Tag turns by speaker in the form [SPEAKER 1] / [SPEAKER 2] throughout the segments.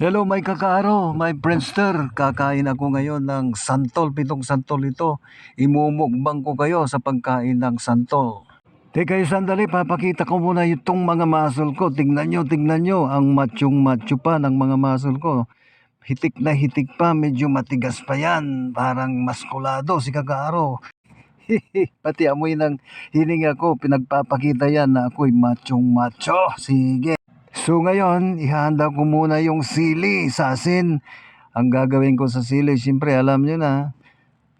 [SPEAKER 1] Hello, may kakaaro, may Friendster. Kakain ako ngayon ng santol, 7 santol ito. Imumukbang ko kayo sa pagkain ng santol. Teka, sandali, papakita ko muna itong mga muscle ko. Tingnan nyo, ang matsyong-matsyo pa ng mga muscle ko. Hitik na hitik pa, medyo matigas pa yan. Parang maskulado si kakaaro. Pati amoy ng hininga ko, pinagpapakita yan na ako'y matsyong-matsyo. Sige. So ngayon, ihahanda ko muna yung sili sa asin. Ang gagawin ko sa sili, siyempre alam nyo na,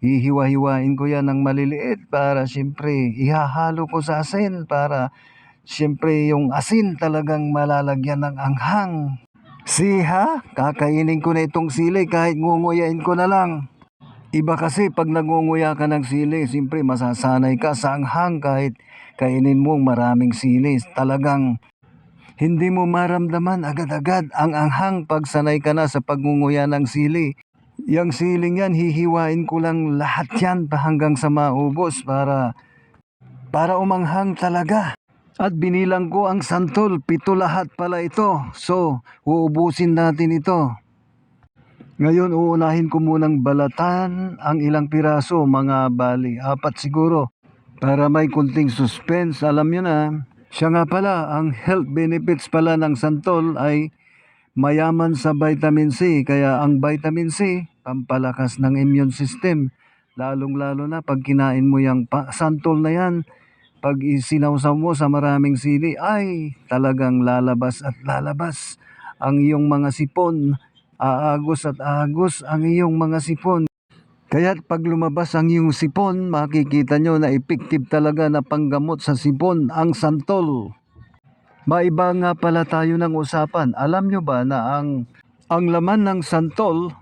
[SPEAKER 1] hihiwa-hiwain ko yan ng maliliit para siyempre ihahalo ko sa asin para siyempre yung asin talagang malalagyan ng anghang. Siha, kakainin ko na itong sili kahit ngunguyain ko na lang. Iba kasi pag nangunguya ka ng sili, siyempre masasanay ka sa anghang kahit kainin mo maraming sili. Talagang hindi mo maramdaman agad-agad ang anghang pag sanay ka na sa pagngunguya ng sili. Yang siling yan, hihiwain ko lang lahat yan hanggang sa maubos para umanghang talaga. At binilang ko ang santol, 7 lahat pala ito. So, uubusin natin ito. Ngayon, uunahin ko munang balatan ang ilang piraso, mga bali, 4 siguro. Para may kunting suspense, alam nyo na. Siya nga pala, ang health benefits pala ng santol ay mayaman sa vitamin C. Kaya ang vitamin C, pampalakas ng immune system. Lalong-lalo na pag kinain mo yung santol na yan, pag isinawsaw mo sa maraming sili, ay talagang lalabas at lalabas ang iyong mga sipon. Aagos at aagos ang iyong mga sipon. Kaya't pag lumabas ang iyong sipon, makikita nyo na effective talaga na panggamot sa sipon ang santol. Maiba nga pala tayo ng usapan. Alam nyo ba na ang laman ng santol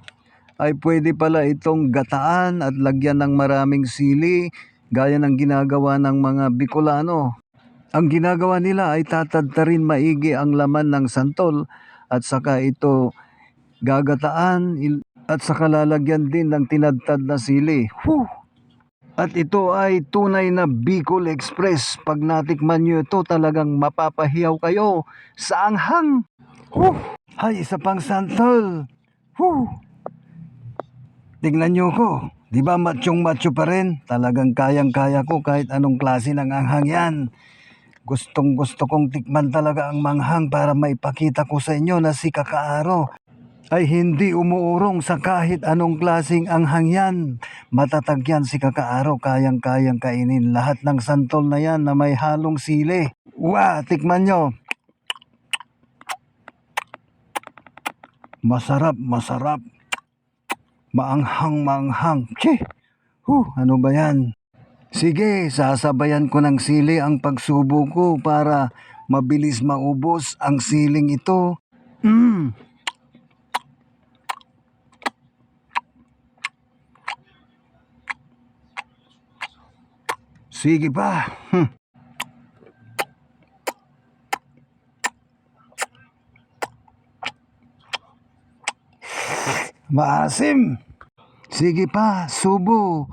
[SPEAKER 1] ay pwede pala itong gataan at lagyan ng maraming sili, gaya ng ginagawa ng mga Bicolano. Ang ginagawa nila ay tatadtarin maigi ang laman ng santol at saka ito gagataan at saka lalagyan din ng tinadtad na sili. At ito ay tunay na Bicol Express. Pag natikman nyo ito, talagang mapapahiyaw kayo sa anghang. Ay, isa pang santol. Tingnan nyo ko. Di ba matsyong-matsyo pa rin? Talagang kayang-kaya ko kahit anong klase ng anghang yan. Gustong gusto kong tikman talaga ang manghang para maipakita ko sa inyo na si Kakaaro ay hindi umuurong sa kahit anong klaseng anghang yan. Matatag yan si Kakaaro, kayang-kayang kainin lahat ng santol na yan na may halong sili. Tikman nyo. Masarap, masarap. Maanghang. Ano ba yan? Sige, sasabayan ko ng sili ang pagsubo ko para mabilis maubos ang siling ito. Sige pa. Maasim. Sige pa, subo.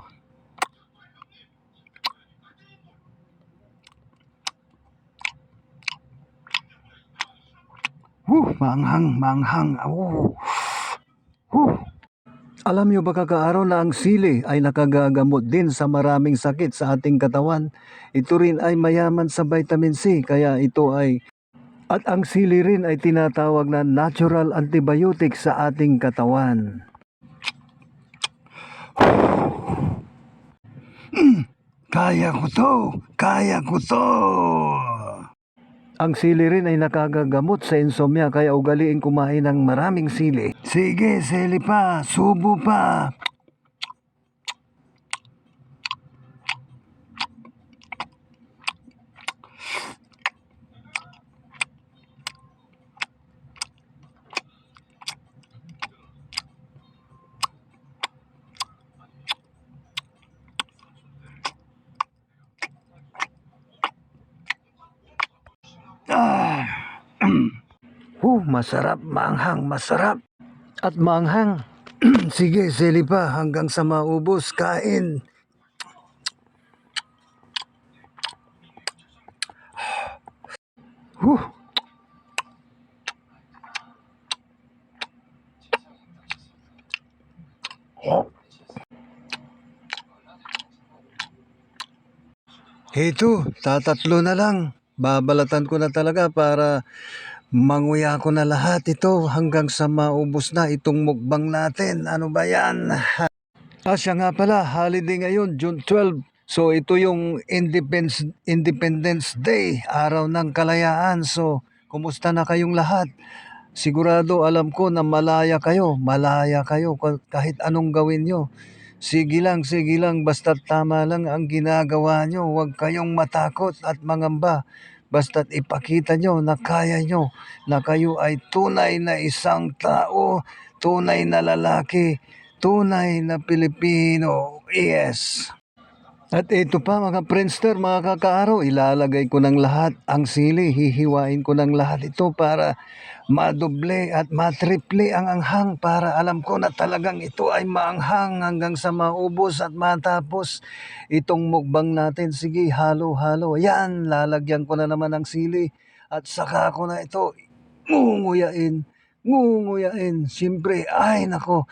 [SPEAKER 1] Manghang. Alam nyo ba Kakaaro na ang sili ay nakagagamot din sa maraming sakit sa ating katawan? Ito rin ay mayaman sa vitamin C, kaya ito ay... At ang sili rin ay tinatawag na natural antibiotic sa ating katawan. Kaya ko to. Ang sili rin ay nakagagamot sa insomnia, kaya ugaliin kumain ng maraming sili. Sige, sili pa, subo pa. Masarap, masarap. At maanghang. Sige, sili pa hanggang sa maubos, kain. Ito, tatatlo na lang. Babalatan ko na talaga para manguya ko na lahat ito hanggang sa maubos na itong mukbang natin. Ano ba yan? Siya nga pala, holiday ngayon, June 12. So ito yung Independence Day, araw ng kalayaan. So, kumusta na kayong lahat? Sigurado alam ko na malaya kayo kahit anong gawin nyo. Sige lang, basta tama lang ang ginagawa nyo. Huwag kayong matakot at mangamba. Basta't ipakita nyo na kaya nyo, na kayo ay tunay na isang tao, tunay na lalaki, tunay na Pilipino. Yes. At ito pa mga Friendster, mga kakaaro, ilalagay ko ng lahat ang sili, hihiwain ko ng lahat ito para madoble at matriple ang anghang para alam ko na talagang ito ay maanghang hanggang sa maubos at matapos itong mukbang natin. Sige, halo-halo. Yan, lalagyan ko na naman ng sili at saka ko na ito ngunguyain. Siyempre, ay nako,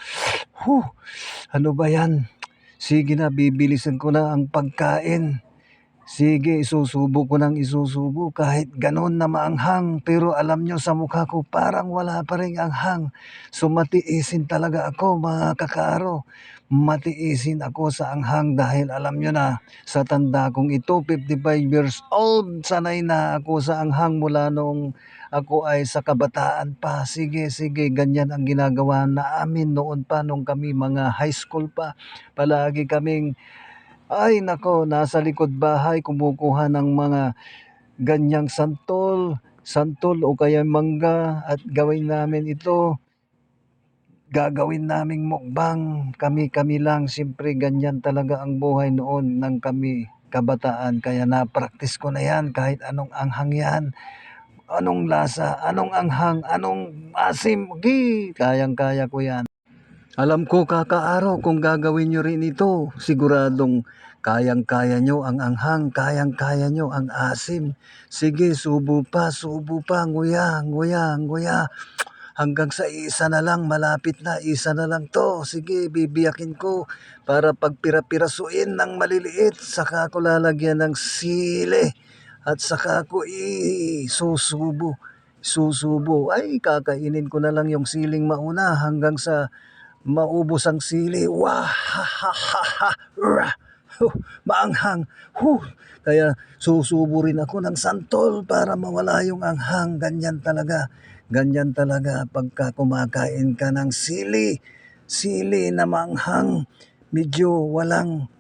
[SPEAKER 1] ano ba yan? Sige na, bibilisan ko na ang pagkain. Sige, isusubo ko ng isusubo kahit ganon na maanghang. Pero alam nyo sa mukha ko parang wala pa rin anghang. So matiisin talaga ako mga kakaaro. Matiisin ako sa anghang dahil alam nyo na sa tanda kong ito, 55 years old, sanay na ako sa anghang mula noong ako ay sa kabataan pa. Sige, ganyan ang ginagawa namin noon pa nung kami mga high school pa. Palagi kaming ay nako, nasa likod bahay kumukuha ng mga ganyang santol o kaya mangga at gagawin naming mukbang. Kami lang, siyempre ganyan talaga ang buhay noon ng kami kabataan. Kaya na-practice ko na yan kahit anong anghang yan. Anong lasa, anong anghang, anong asim, kayang-kaya ko yan. Alam ko kakaaraw kung gagawin nyo rin ito, siguradong kayang-kaya nyo ang anghang, kayang-kaya nyo ang asim. Sige, subo pa, nguya. Hanggang sa isa na lang, malapit na, isa na lang to. Sige, bibiyakin ko para pagpira-pirasuin ng maliliit. Saka ko lalagyan ng sili at saka ko susubo. Ay, kakainin ko na lang yung siling mauna hanggang sa maubos ang sili. Wah, ha, ha, ha, ha, rah. Maanghang. Kaya susubo rin ako ng santol para mawala yung anghang. Ganyan talaga pagka kumakain ka ng sili na maanghang. Medyo walang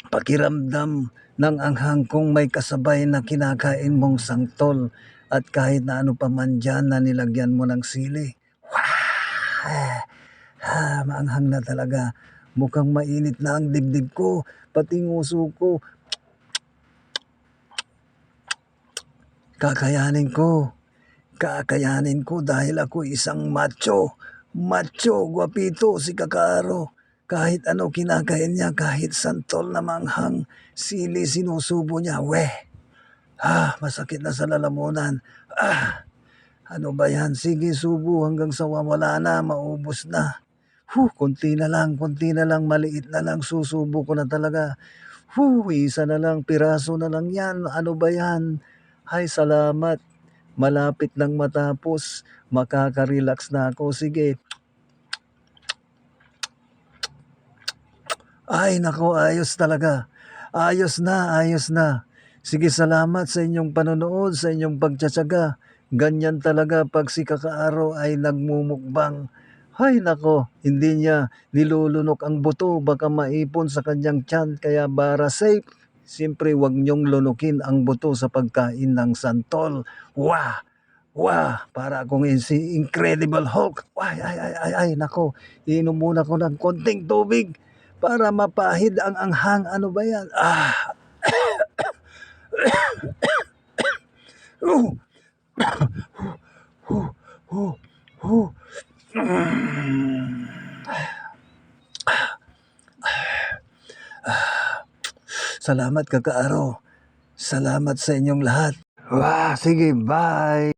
[SPEAKER 1] pakiramdam ng anghang kung may kasabay na kinakain mong santol at kahit na ano pa man dyan na nilagyan mo ng sili. Maanghang na talaga. Mukhang mainit na ang dibdib ko, pati nguso ko. Kakayanin ko dahil ako isang macho, guwapito si Kakaaro. Kahit ano kinakain niya, kahit santol na manghang, sili sinusubo niya. Masakit na sa lalamunan. Ano ba yan? Sige, subo hanggang sa wala na, maubos na. Konti na lang, maliit na lang, susubo ko na talaga. Isa na lang, piraso na lang yan. Ano ba yan? Ay, salamat. Malapit lang matapos. Makaka-relax na ako. Sige. Ay, nako, ayos talaga. Ayos na. Sige, salamat sa inyong panonood, sa inyong pagtsatsaga. Ganyan talaga pag si Kakaaro ay nagmumukbang. Ay nako, hindi niya nilulunok ang buto, baka maipon sa kanyang tiyan. Kaya para safe, siyempre huwag niyong lunukin ang buto sa pagkain ng santol. Para akong si Incredible Hulk. Ay, nako, inom muna ko ng konting tubig para mapahid ang anghang. Ano ba yan? Salamat Kakaaro. Salamat sa inyong lahat. Sige, bye.